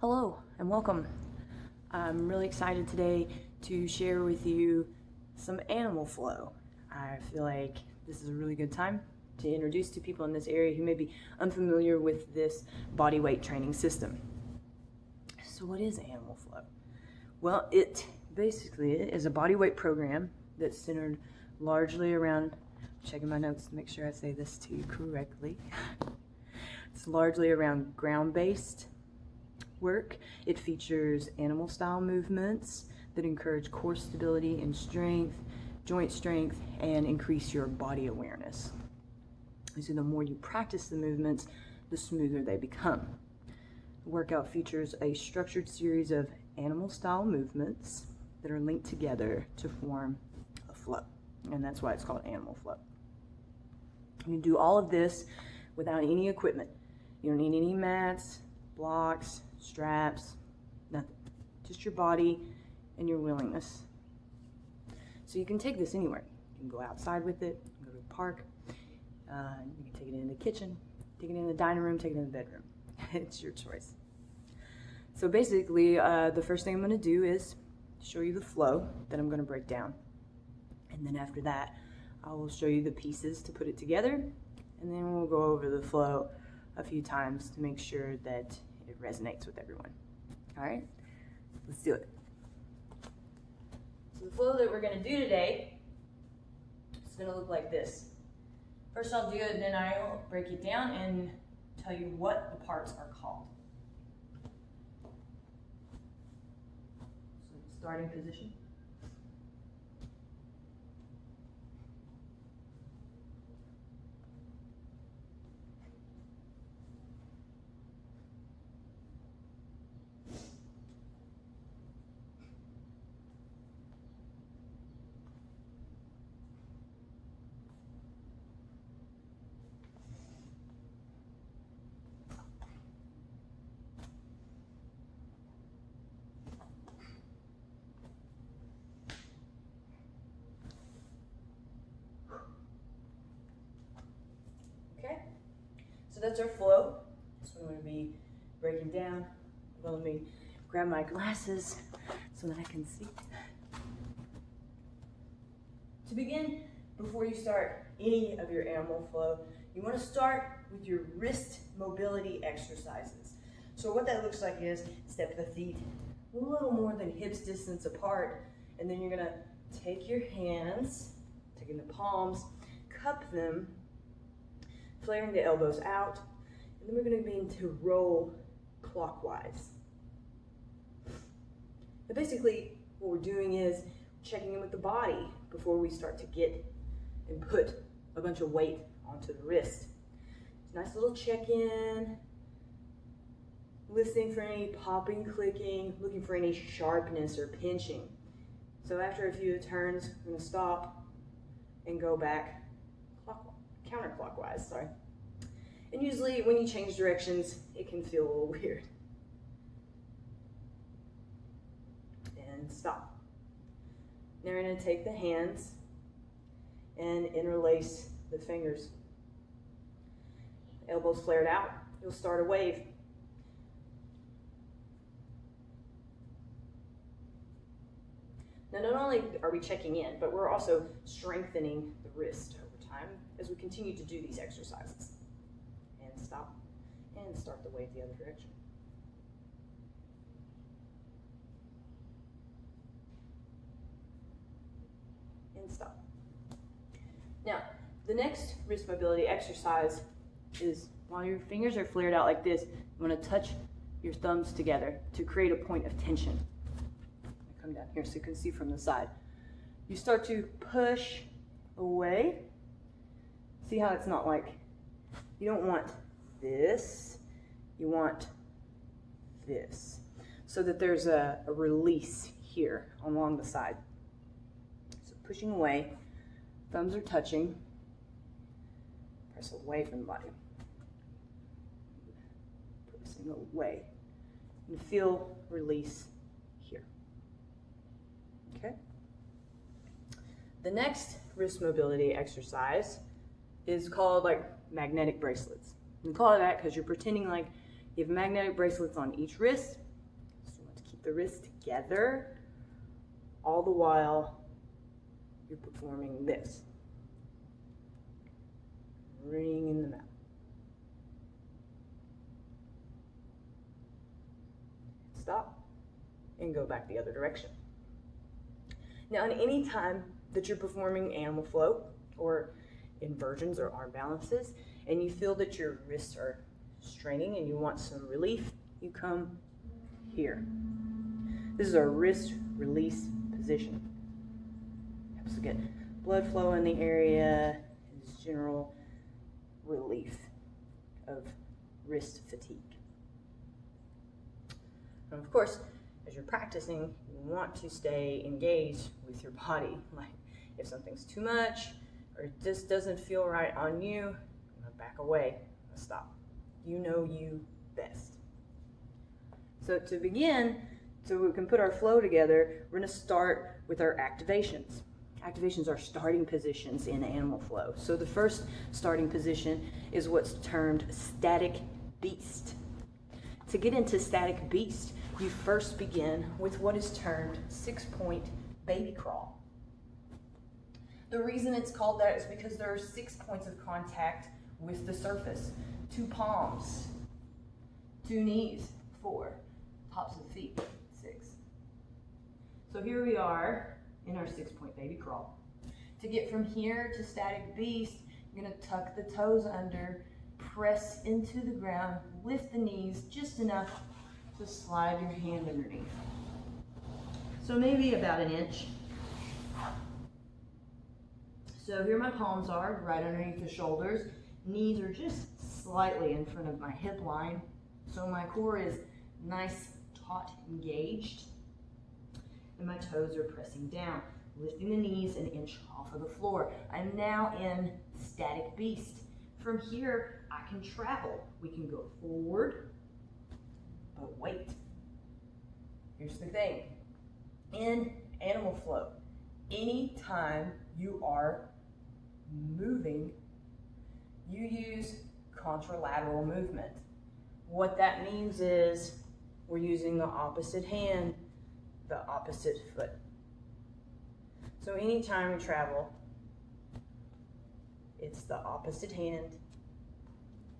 Hello and welcome. I'm really excited today to share with you some animal flow. I feel like this is a really good time to introduce to people in this area who may be unfamiliar with this body weight training system. So what is animal flow? Well, it basically is a body weight program that's centered largely around, checking my notes to make sure I say this to you correctly. It's largely around ground-based work. It features animal style movements that encourage core stability and strength, joint strength, and increase your body awareness. So the more you practice the movements, the smoother they become. The workout features a structured series of animal style movements that are linked together to form a flow, and that's why it's called animal flow. You can do all of this without any equipment. You don't need any mats, blocks, straps, nothing. Just your body and your willingness. So you can take this anywhere. You can go outside with it, go to the park, you can take it in the kitchen, take it in the dining room, take it in the bedroom. It's your choice. So basically, the first thing I'm going to do is show you the flow that I'm going to break down. And then after that, I will show you the pieces to put it together, and then we'll go over the flow a few times to make sure that it resonates with everyone. All right, let's do it. So the flow that we're going to do today is going to look like this. First I'll do it, and then I'll break it down and tell you what the parts are called. So starting position. Okay, so that's our flow. So I'm going to be breaking down. Let me grab my glasses so that I can see. To begin, before you start any of your animal flow, you want to start with your wrist mobility exercises. So what that looks like is step the feet a little more than hips distance apart, and then you're going to take your hands, taking the palms, cup them, flaring the elbows out, and then we're going to begin to roll clockwise. Now basically, what we're doing is checking in with the body before we start to get and put a bunch of weight onto the wrist. It's a nice little check-in, listening for any popping, clicking, looking for any sharpness or pinching. So after a few turns, we're going to stop and go back counterclockwise, sorry. And usually when you change directions, it can feel a little weird. And stop. Now we're going to take the hands and interlace the fingers. Elbows flared out, you'll start a wave. Now not only are we checking in, but we're also strengthening the wrist over time as we continue to do these exercises. And stop, and start the wave the other direction. And stop. Now, the next wrist mobility exercise is while your fingers are flared out like this, you want to touch your thumbs together to create a point of tension. Come down here so you can see from the side. You start to push away. See how it's not like, you don't want this, you want this. So that there's a release here along the side. So pushing away, thumbs are touching, press away from the body. Pressing away. And feel release here. Okay? The next wrist mobility exercise is called like magnetic bracelets. We call it that because you're pretending like you have magnetic bracelets on each wrist, the wrists together, all the while you're performing this. Ring in the mouth. Stop and go back the other direction. Now, in any time that you're performing animal flow or inversions or arm balances, and you feel that your wrists are straining and you want some relief, you come here. This is our wrist release position. Helps to get blood flow in the area, and general relief of wrist fatigue. And of course, as you're practicing, you want to stay engaged with your body. Like if something's too much or it just doesn't feel right on you, back away, stop. You know you best. So to begin, so we can put our flow together, we're going to start with our activations. Activations are starting positions in animal flow. So the first starting position is what's termed static beast. To get into static beast, you first begin with what is termed 6-point baby crawl. The reason it's called that is because there are 6 points of contact with the surface. 2 palms, 2 knees, 4, tops of the feet, 6. So here we are in our 6-point baby crawl. To get from here to static beast, you're going to tuck the toes under, press into the ground, lift the knees just enough to slide your hand underneath. So maybe about an inch. So here my palms are, right underneath the shoulders. Knees are just slightly in front of my hip line. So my core is nice, taut, engaged. And my toes are pressing down, lifting the knees an inch off of the floor. I'm now in static beast. From here, I can travel. We can go forward, but wait. Here's the thing. In animal flow, anytime you are moving, you use contralateral movement. What that means is we're using the opposite hand, the opposite foot. So anytime we travel, it's the opposite hand,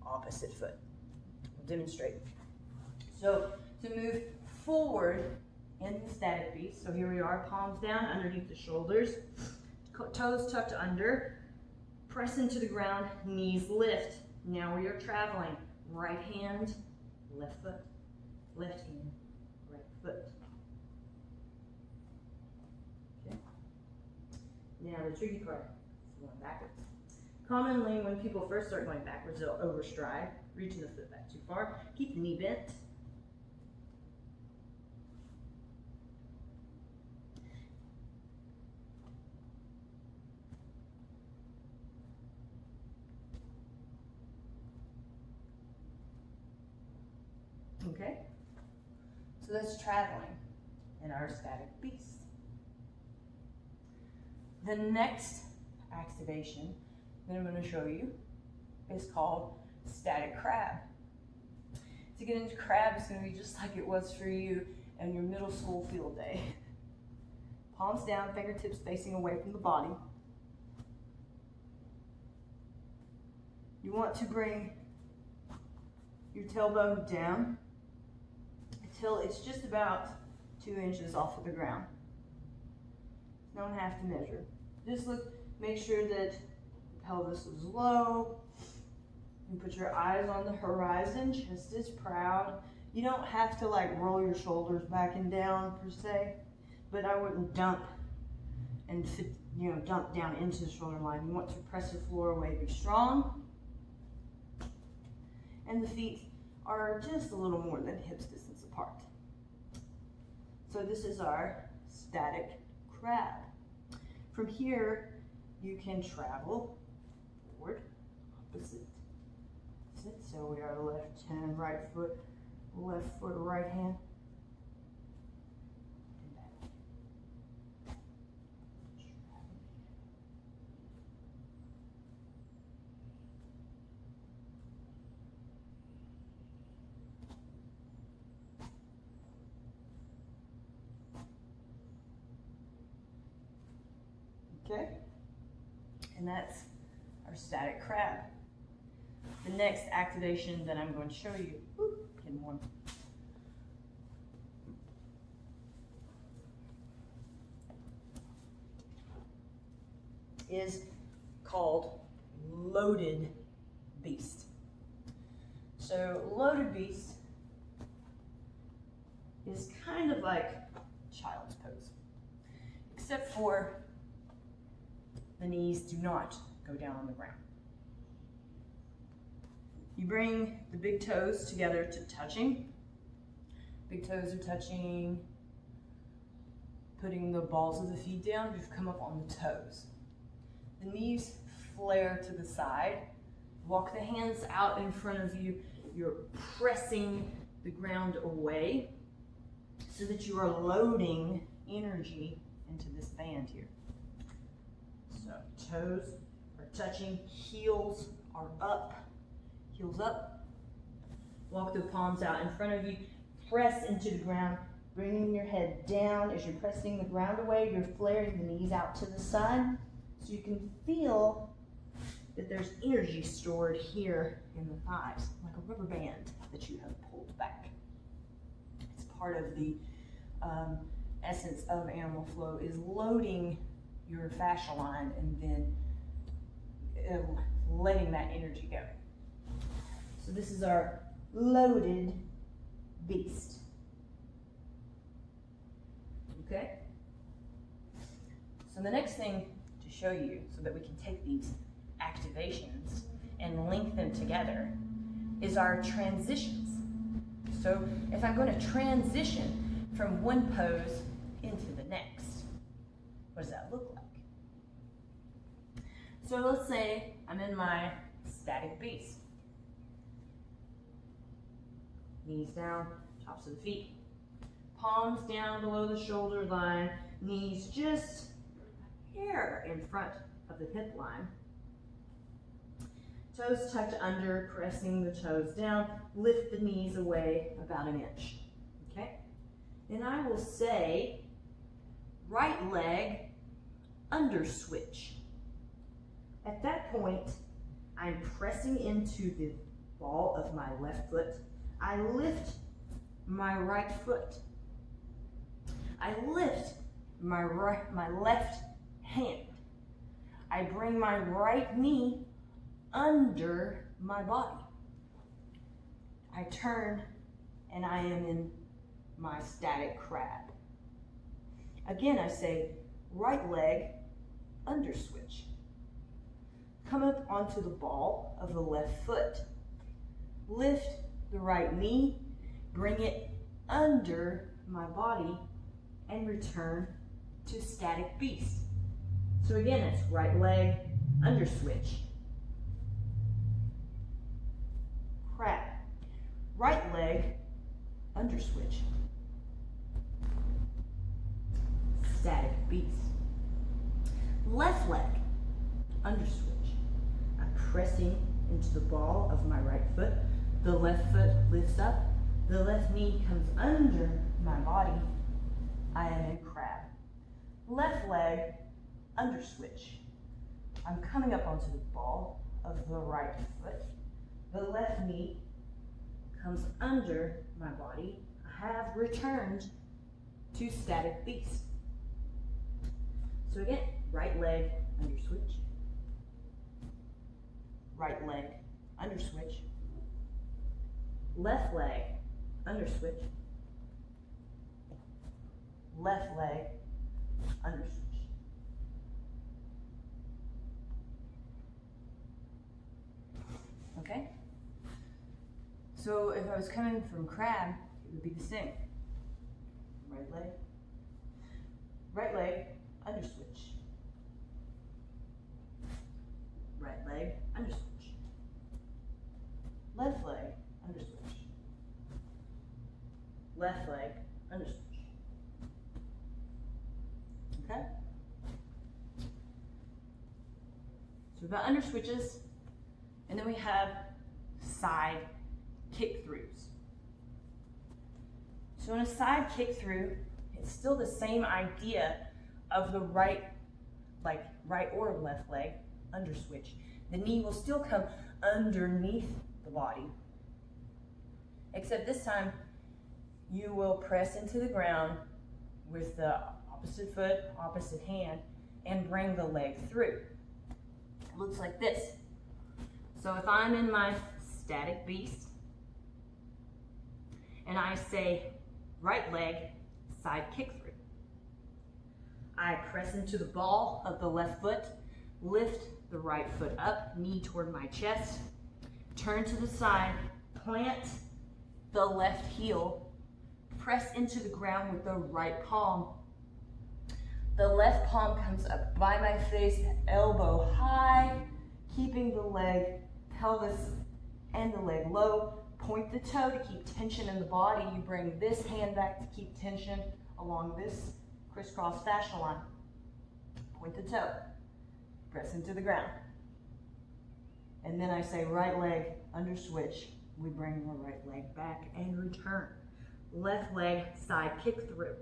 opposite foot. We'll demonstrate. So to move forward in the static beast, so here we are, palms down underneath the shoulders, toes tucked under, press into the ground, knees lift. Now we are traveling. Right hand, left foot, left hand, right foot. Okay. Now the tricky part is going backwards. Commonly, when people first start going backwards, they'll overstride, reaching the foot back too far. Keep the knee bent. Okay, so that's traveling in our static beast. The next activation that I'm going to show you is called static crab. To get into crab, it's going to be just like it was for you in your middle school field day. Palms down, fingertips facing away from the body. You want to bring your tailbone down until it's just about 2 inches off of the ground. You don't have to measure. Just make sure that the pelvis is low. You put your eyes on the horizon, chest is proud. You don't have to like roll your shoulders back and down per se, but I wouldn't dump and dump down into the shoulder line. You want to press the floor away, be strong. And the feet are just a little more than hips distance apart. So this is our static crab. From here, you can travel forward, opposite. So we are left hand, right foot, right hand. And back. Okay? And that's our static crab. The next activation that I'm going to show you, getting warm, is called loaded beast. So loaded beast is kind of like child's pose, except for the knees do not go down on the ground. You bring the big toes together to touching. Big toes are touching, putting the balls of the feet down. You've come up on the toes. The knees flare to the side. Walk the hands out in front of you. You're pressing the ground away so that you are loading energy into this band here. So toes are touching, heels are up, heels up. Walk the palms out in front of you, press into the ground, bringing your head down. As you're pressing the ground away, you're flaring the knees out to the side so you can feel that there's energy stored here in the thighs, like a rubber band that you have pulled back. It's part of the essence of animal flow, is loading your fascia line and then letting that energy go. So this is our loaded beast. Okay? So the next thing to show you, so that we can take these activations and link them together, is our transitions. So if I'm going to transition from one pose into the next, what does that look like? So let's say I'm in my static beast. Knees down, tops of the feet. Palms down below the shoulder line, knees just a hair in front of the hip line. Toes tucked under, pressing the toes down. Lift the knees away about an inch. Okay? Then I will say right leg under switch. At that point, I'm pressing into the ball of my left foot. I lift my right foot. I lift my left hand. I bring my right knee under my body. I turn and I am in my static crab. Again, I say right leg under switch. Come up onto the ball of the left foot. Lift the right knee, bring it under my body, and return to static beast. So again, it's right leg under switch. Crab. Right leg under switch. Static beast. Left leg under switch. I'm pressing into the ball of my right foot. The left foot lifts up. The left knee comes under my body. I am in crab. Left leg under switch. I'm coming up onto the ball of the right foot. The left knee comes under my body. I have returned to static beast. So again, right leg under switch. Right leg under switch. Left leg under switch. Left leg under switch. Okay? So if I was coming from crab, it would be the same. Right leg under switch. Right leg under switch. Left leg under switch. Left leg under switch. Okay? So we've got under switches, and then we have side kick throughs. So in a side kick through, it's still the same idea of the right like right or left leg, under switch. The knee will still come underneath the body, except this time you will press into the ground with the opposite foot, opposite hand, and bring the leg through. It looks like this. So if I'm in my static beast and I say right leg, side kick through, I press into the ball of the left foot, lift the right foot up, knee toward my chest, turn to the side, plant the left heel, press into the ground with the right palm. The left palm comes up by my face, elbow high, keeping the leg, pelvis, and the leg low. Point the toe to keep tension in the body. You bring this hand back to keep tension along this crisscross fascia line. Point the toe, press into the ground. And then I say right leg under switch. We bring the right leg back and return. Left leg, side kick through.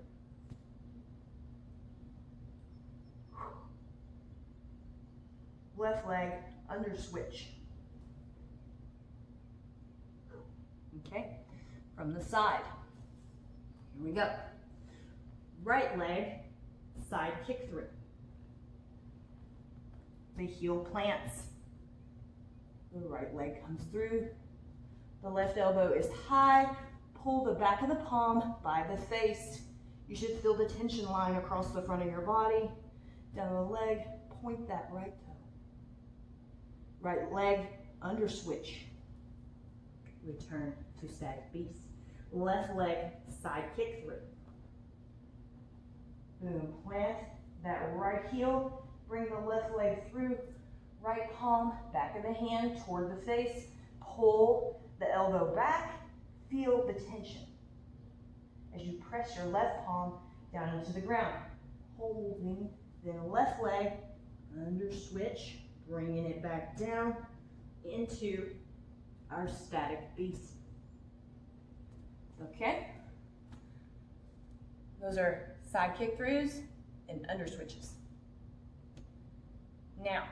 Left leg under switch. Okay, from the side. Here we go. Right leg, side kick through. The heel plants. The right leg comes through. The left elbow is high. Pull the back of the palm by the face. You should feel the tension line across the front of your body. Down the leg, point that right toe. Right leg under switch. Return to static beast. Left leg, side kick through. Boom, plant that right heel. Bring the left leg through. Right palm, back of the hand toward the face. Pull the elbow back. Feel the tension as you press your left palm down into the ground. Holding, then left leg under switch, bringing it back down into our static beast. Okay? Those are side kick throughs and under switches. Now,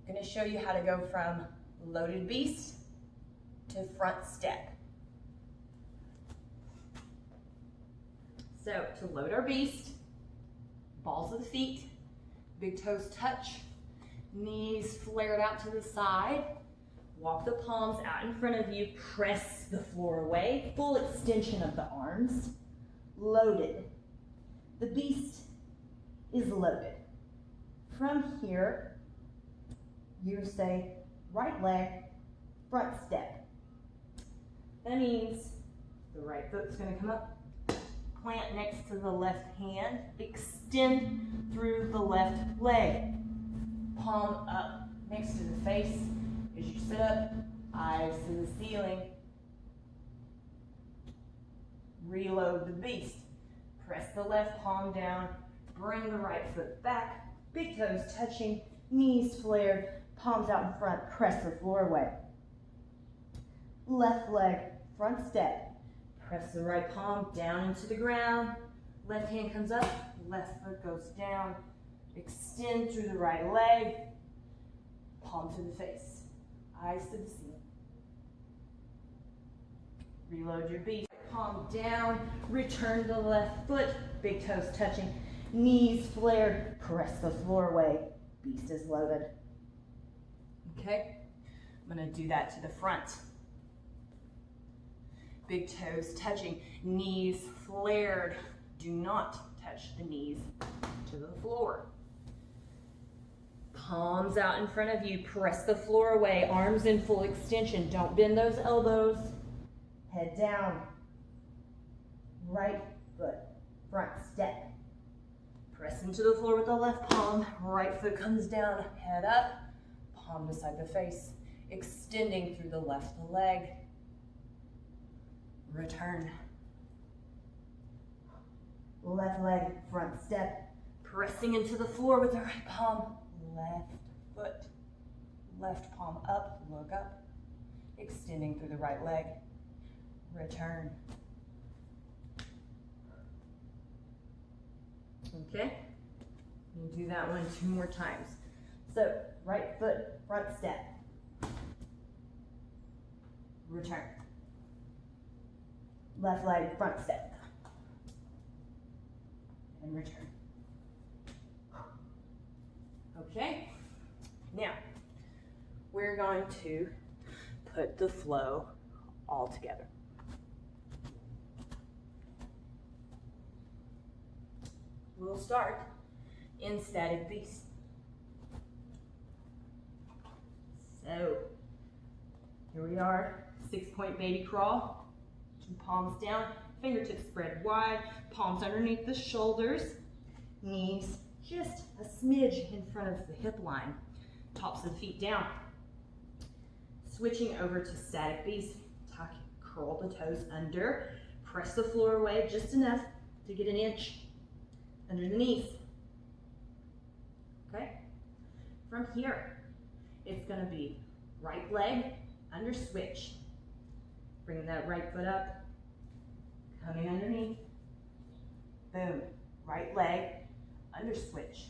I'm going to show you how to go from loaded beast to front step. So to load our beast, balls of the feet, big toes touch, knees flared out to the side, walk the palms out in front of you, press the floor away, full extension of the arms, loaded. The beast is loaded. From here, you say right leg, front step. That means the right foot's going to come up, plant next to the left hand, extend through the left leg. Palm up next to the face as you sit up, eyes to the ceiling. Reload the beast. Press the left palm down, bring the right foot back, big toes touching, knees flared, palms out in front, press the floor away. Left leg, front step. Press the right palm down into the ground. Left hand comes up, left foot goes down. Extend through the right leg. Palm to the face. Eyes to the ceiling. Reload your beast. Palm down. Return the left foot. Big toes touching. Knees flared. Press the floor away. Beast is loaded. Okay? I'm going to do that to the front. Big toes touching, knees flared. Do not touch the knees to the floor. Palms out in front of you, press the floor away, arms in full extension. Don't bend those elbows. Head down. Right foot, front step. Press into the floor with the left palm. Right foot comes down, head up, palm beside the face, extending through the left leg. Return. Left leg, front step. Pressing into the floor with the right palm. Left foot. Left palm up, look up. Extending through the right leg. Return. Okay. We'll do that one 2 more times. So, right foot, front step. Return. Left leg, front step. And return. Okay, now we're going to put the flow all together. We'll start in static beast. So here we are, 6-point baby crawl, 2 palms down, fingertips spread wide, palms underneath the shoulders, knees just a smidge in front of the hip line, tops of the feet down. Switching over to static beast, curl the toes under, press the floor away just enough to get an inch under the knees. Okay? From here, it's gonna be right leg under switch. Bring that right foot up, coming underneath. Boom, right leg under switch.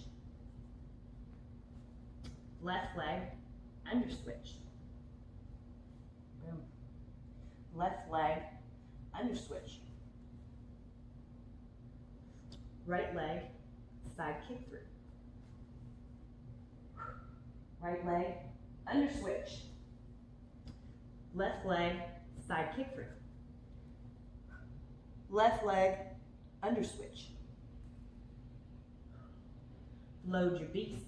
Left leg under switch. Boom. Left leg under switch. Right leg side kick through. Right leg under switch. Left leg side kick through. Left leg under switch. Load your beast.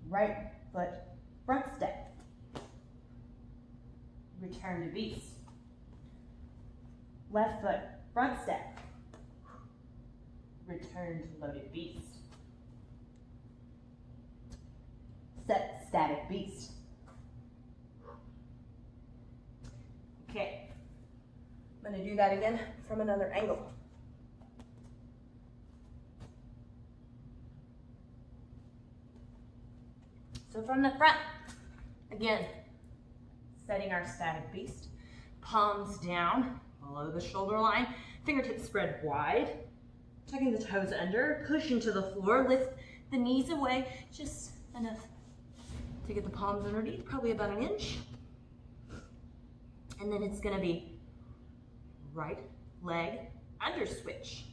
Right foot, front step. Return to beast. Left foot, front step. Return to loaded beast. Set static beast. Okay, I'm going to do that again from another angle. So from the front, again, setting our static beast, palms down below the shoulder line, fingertips spread wide, tucking the toes under, push into the floor, lift the knees away, just enough to get the palms underneath, probably about an inch. And then it's gonna be right leg under switch.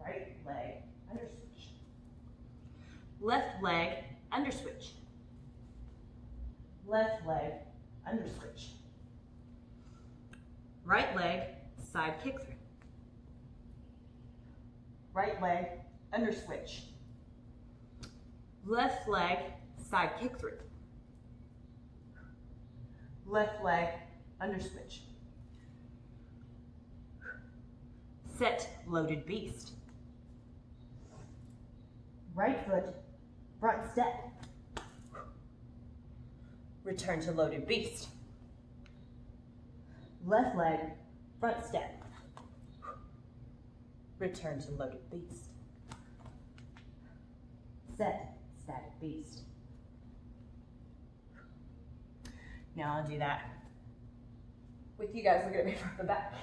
Right leg under switch. Left leg under switch. Left leg under switch. Right leg side kick through. Right leg under switch. Left leg side kick through. Left leg under switch. Set loaded beast. Right foot, front step. Return to loaded beast. Left leg, front step. Return to loaded beast. Set static beast. Now I'll do that with you guys looking at me from the back.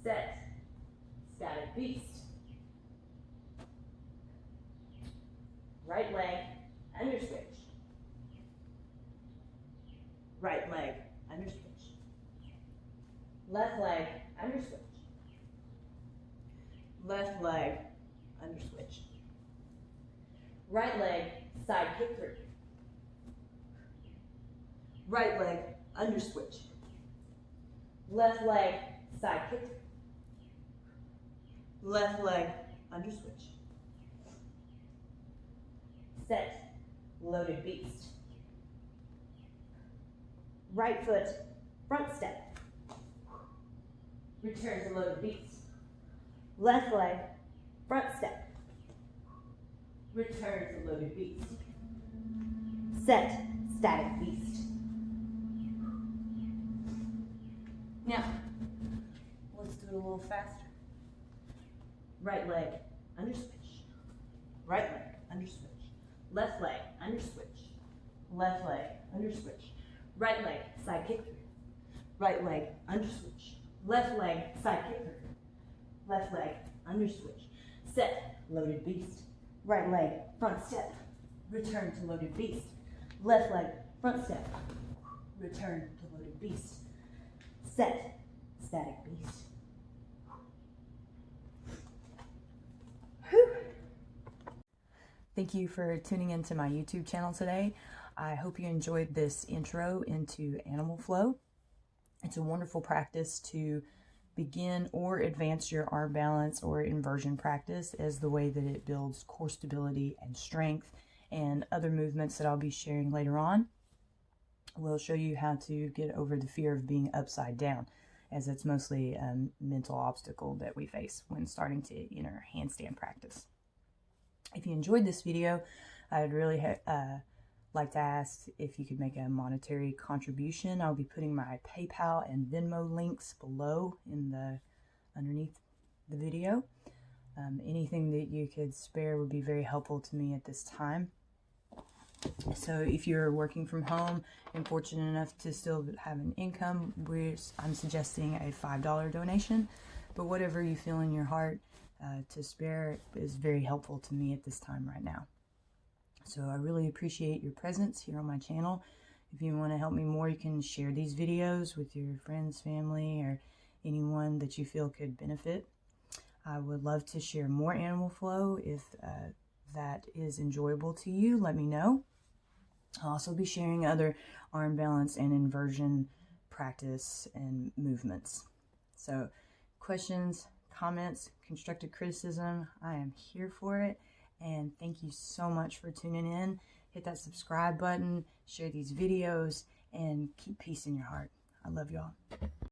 Set static beast. Right leg under switch. Right leg under switch. Left leg under switch. Left leg under switch. Right leg side kick through. Right leg under switch. Left leg side kick through. Left leg under switch. Set loaded beast. Right foot, front step. Return to loaded beast. Left leg, front step. Return to loaded beast. Set static beast. Now, let's do it a little faster. Right leg under switch. Right leg under switch. Left leg under switch. Left leg under switch. Right leg side kick through. Right leg under switch. Left leg, side kicker. Left leg, under switch. Set, loaded beast. Right leg, front step. Return to loaded beast. Left leg, front step. Return to loaded beast. Set, static beast. Whew. Thank you for tuning into my YouTube channel today. I hope you enjoyed this intro into animal flow. It's a wonderful practice to begin or advance your arm balance or inversion practice, as the way that it builds core stability and strength, and other movements that I'll be sharing later on will show you how to get over the fear of being upside down, as it's mostly a mental obstacle that we face when starting to enter handstand practice. If you enjoyed this video, I'd really like to ask if you could make a monetary contribution. I'll be putting my PayPal and Venmo links below underneath the video. Anything that you could spare would be very helpful to me at this time. So if you're working from home and fortunate enough to still have an income, I'm suggesting a $5 donation, but whatever you feel in your heart to spare is very helpful to me at this time right now. So I really appreciate your presence here on my channel. If you want to help me more, you can share these videos with your friends, family, or anyone that you feel could benefit. I would love to share more animal flow. If that is enjoyable to you, let me know. I'll also be sharing other arm balance and inversion practice and movements. So questions, comments, constructive criticism, I am here for it. And thank you so much for tuning in. Hit that subscribe button, share these videos, and keep peace in your heart. I love y'all.